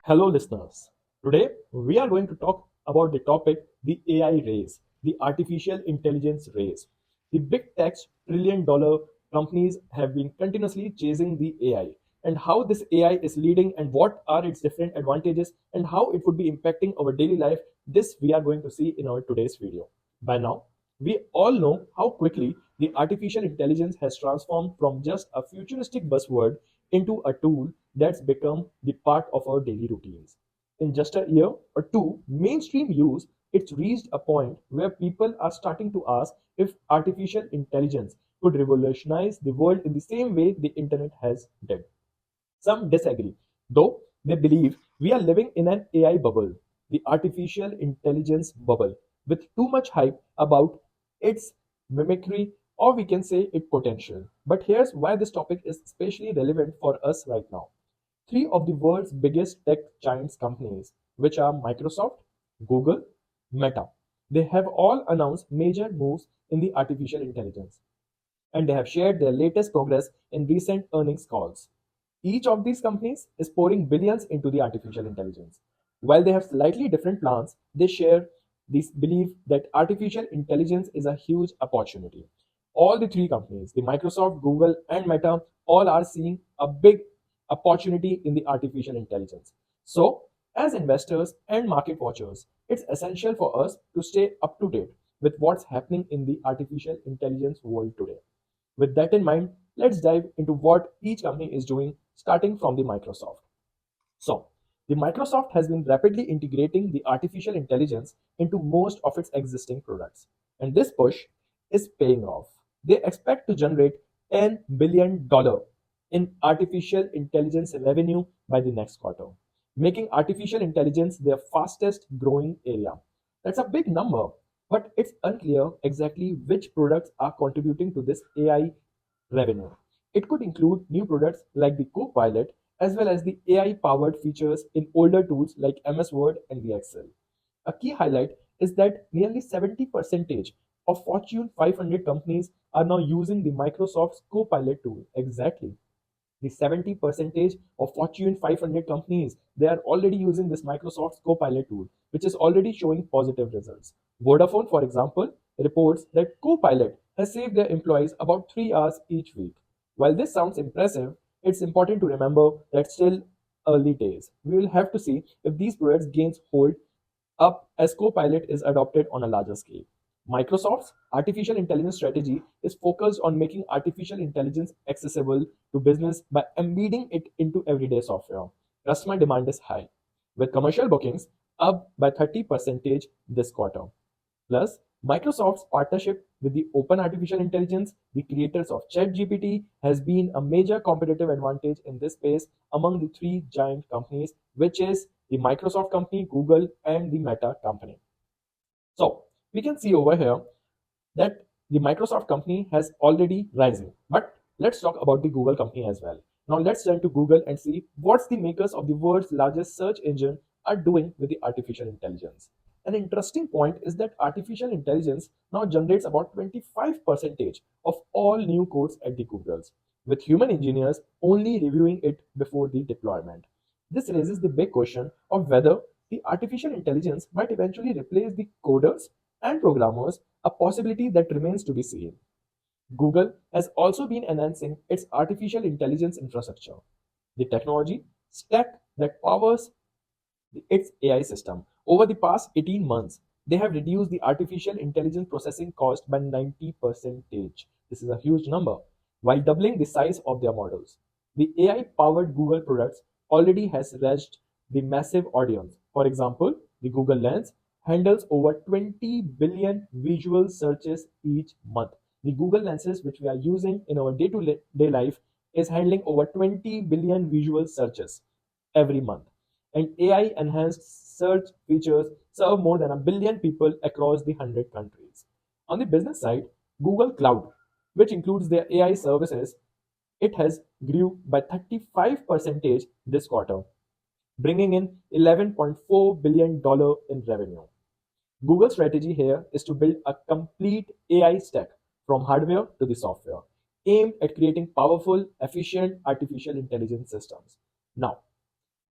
Hello, listeners. Today, we are going to talk about the topic the AI race, the artificial intelligence race. The big tech trillion dollar companies have been continuously chasing the AI, and how this AI is leading, and what are its different advantages, and how it would be impacting our daily life. This we are going to see in our today's video. By now, we all know how quickly the artificial intelligence has transformed from just a futuristic buzzword into a tool that's become the part of our daily routines. In just a year or two, mainstream use, it's reached a point where people are starting to ask if artificial intelligence could revolutionize the world in the same way the internet has did. Some disagree, though they believe we are living in an AI bubble, the artificial intelligence bubble, with too much hype about its mimicry, or we can say its potential. But here's why this topic is especially relevant for us right now. Three of the world's biggest tech giants companies, which are Microsoft, Google, Meta, they have all announced major moves in the artificial intelligence, and they have shared their latest progress in recent earnings calls. Each of these companies is pouring billions into the artificial intelligence. While they have slightly different plans, they share this belief that artificial intelligence is a huge opportunity. All the three companies, the Microsoft, Google, and Meta, all are seeing a big opportunity in the artificial intelligence. So, as investors and market watchers, it's essential for us to stay up to date with what's happening in the artificial intelligence world today. With that in mind, let's dive into what each company is doing, starting from the Microsoft. So, the Microsoft has been rapidly integrating the artificial intelligence into most of its existing products, and this push is paying off. They expect to generate $10 billion in artificial intelligence revenue by the next quarter, making artificial intelligence their fastest growing area. That's a big number, but it's unclear exactly which products are contributing to this AI revenue. It could include new products like the Copilot, as well as the AI powered features in older tools like MS Word and the Excel. A key highlight is that nearly 70% of Fortune 500 companies are now using the Microsoft's Copilot tool. Exactly. The 70 percentage of Fortune 500 companies, they are already using this Microsoft's Copilot tool, which is already showing positive results. Vodafone, for example, reports that Copilot has saved their employees about 3 hours each week. While this sounds impressive, it's important to remember that still early days. We will have to see if these products gains hold up as Copilot is adopted on a larger scale. Microsoft's artificial intelligence strategy is focused on making artificial intelligence accessible to business by embedding it into everyday software. Customer demand is high, with commercial bookings up by 30% this quarter. Plus, Microsoft's partnership with the Open Artificial Intelligence, the creators of ChatGPT, has been a major competitive advantage in this space among the three giant companies, which is the Microsoft company, Google, and the Meta company. So, we can see over here that the Microsoft company has already rising. But let's talk about the Google company as well. Now let's turn to Google and see what's the makers of the world's largest search engine are doing with the artificial intelligence. An interesting point is that artificial intelligence now generates about 25% of all new codes at the Googles, with human engineers only reviewing it before the deployment. This raises the big question of whether the artificial intelligence might eventually replace the coders and programmers, a possibility that remains to be seen. Google has also been enhancing its artificial intelligence infrastructure, the technology stack that powers its AI system. Over the past 18 months, they have reduced the artificial intelligence processing cost by 90%. This is a huge number, while doubling the size of their models. The AI powered Google products already has reached the massive audience. For example, the Google Lens handles over 20 billion visual searches each month. The Google Lenses, which we are using in our day to day life, is handling over 20 billion visual searches every month. And AI enhanced search features serve more than a billion people across the 100 countries. On the business side, Google Cloud, which includes their AI services, it has grew by 35% this quarter, bringing in $11.4 billion in revenue. Google's strategy here is to build a complete AI stack from hardware to the software, aimed at creating powerful, efficient artificial intelligence systems. Now,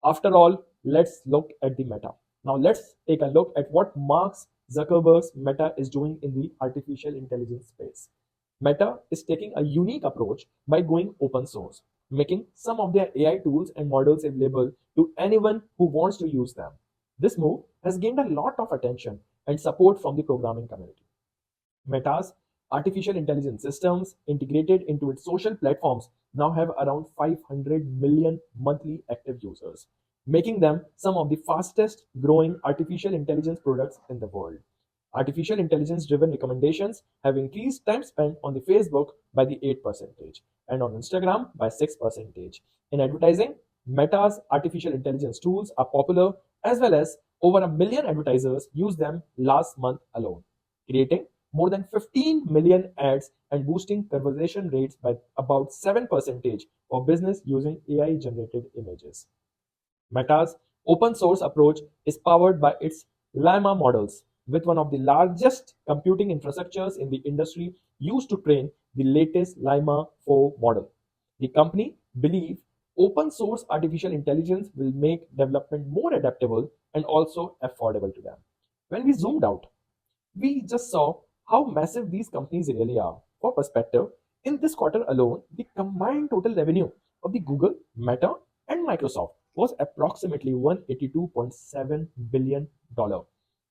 after all, let's look at the Meta. Now let's take a look at what Mark Zuckerberg's Meta is doing in the artificial intelligence space. Meta is taking a unique approach by going open source, making some of their AI tools and models available to anyone who wants to use them. This move has gained a lot of attention and support from the programming community. Meta's artificial intelligence systems integrated into its social platforms now have around 500 million monthly active users, making them some of the fastest growing artificial intelligence products in the world. Artificial intelligence driven recommendations have increased time spent on the Facebook by the 8% and on Instagram by 6%. In advertising, Meta's artificial intelligence tools are popular as well as over a million advertisers used them last month alone, creating more than 15 million ads and boosting conversion rates by about 7% for business using AI generated images. Meta's open source approach is powered by its Llama models, with one of the largest computing infrastructures in the industry used to train the latest Llama 4 model. The company believes open source artificial intelligence will make development more adaptable and also affordable to them. When we zoomed out, we just saw how massive these companies really are. For perspective, in this quarter alone, the combined total revenue of the Google, Meta, and Microsoft was approximately $182.7 billion,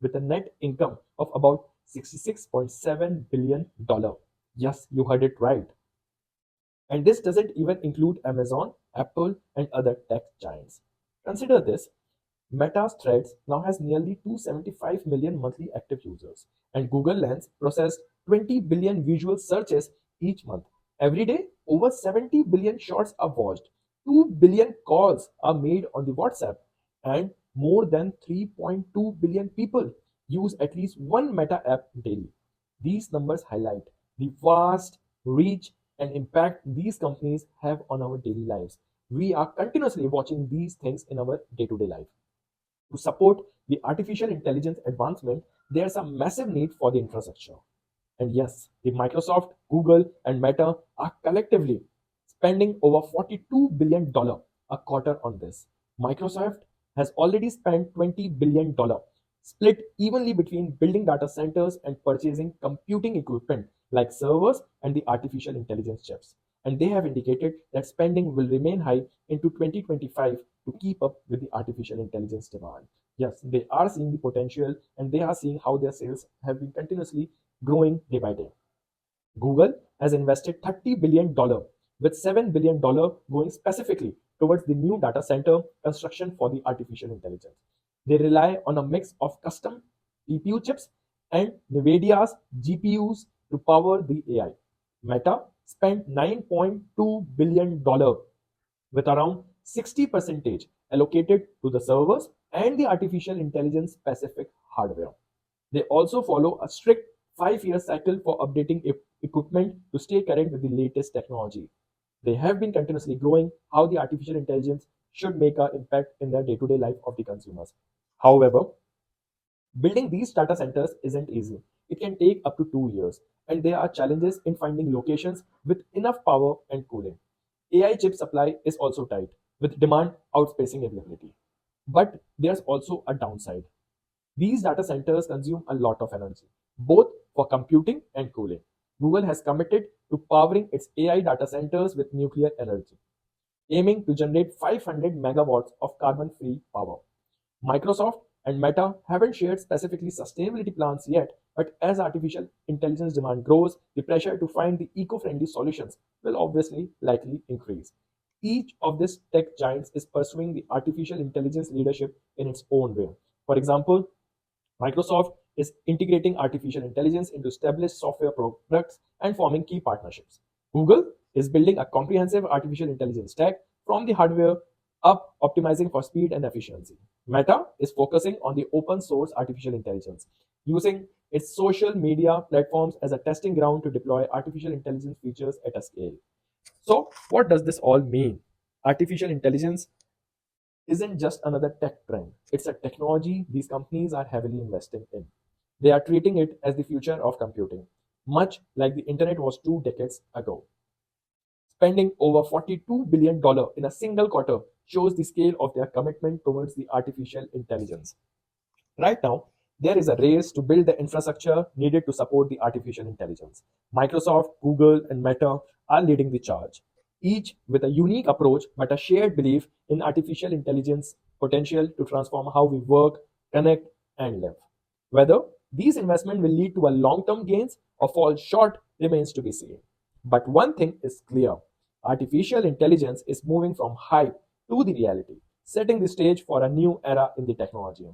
with a net income of about $66.7 billion. Yes, you heard it right. And this doesn't even include Amazon, Apple, and other tech giants. Consider this: Meta's Threads now has nearly 275 million monthly active users, and Google Lens processed 20 billion visual searches each month. Every day, over 70 billion shots are watched, 2 billion calls are made on the WhatsApp, and more than 3.2 billion people use at least one Meta app daily. These numbers highlight the vast reach and impact these companies have on our daily lives. We are continuously watching these things in our day to day life. To support the artificial intelligence advancement, there's a massive need for the infrastructure. And yes, the Microsoft, Google, and Meta are collectively spending over $42 billion a quarter on this. Microsoft has already spent $20 billion, split evenly between building data centers and purchasing computing equipment like servers and the artificial intelligence chips. And they have indicated that spending will remain high into 2025 to keep up with the artificial intelligence demand. Yes, they are seeing the potential and they are seeing how their sales have been continuously growing day by day. Google has invested $30 billion, with $7 billion going specifically towards the new data center construction for the artificial intelligence. They rely on a mix of custom CPU chips and NVIDIA's GPUs to power the AI. Meta spent $9.2 billion, with around 60% allocated to the servers and the artificial intelligence specific hardware. They also follow a strict 5-year cycle for updating equipment to stay current with the latest technology. They have been continuously growing how the artificial intelligence should make an impact in the day to day life of the consumers. However, building these data centers isn't easy. It can take up to 2 years, and there are challenges in finding locations with enough power and cooling. AI chip supply is also tight, with demand outpacing availability. But there's also a downside. These data centers consume a lot of energy, both for computing and cooling. Google has committed to powering its AI data centers with nuclear energy, aiming to generate 500 megawatts of carbon free power. Microsoft and Meta haven't shared specifically sustainability plans yet, but as artificial intelligence demand grows, the pressure to find the eco-friendly solutions will obviously likely increase. Each of these tech giants is pursuing the artificial intelligence leadership in its own way. For example, Microsoft is integrating artificial intelligence into established software products and forming key partnerships. Google is building a comprehensive artificial intelligence stack from the hardware up, optimizing for speed and efficiency. Meta is focusing on the open source artificial intelligence, using its social media platforms as a testing ground to deploy artificial intelligence features at a scale. So, what does this all mean? Artificial intelligence isn't just another tech trend, it's a technology these companies are heavily investing in. They are treating it as the future of computing, much like the internet was 2 decades ago. Spending over $42 billion in a single quarter shows the scale of their commitment towards the artificial intelligence. Right now, there is a race to build the infrastructure needed to support the artificial intelligence. Microsoft, Google, and Meta are leading the charge, each with a unique approach but a shared belief in artificial intelligence potential to transform how we work, connect, and live. Whether these investments will lead to a long-term gains or fall short remains to be seen. But one thing is clear: artificial intelligence is moving from hype to the reality, setting the stage for a new era in the technology.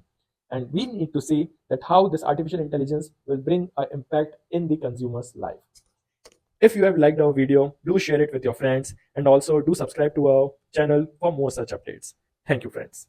And we need to see that how this artificial intelligence will bring an impact in the consumer's life. If you have liked our video, do share it with your friends and also do subscribe to our channel for more such updates. Thank you, friends.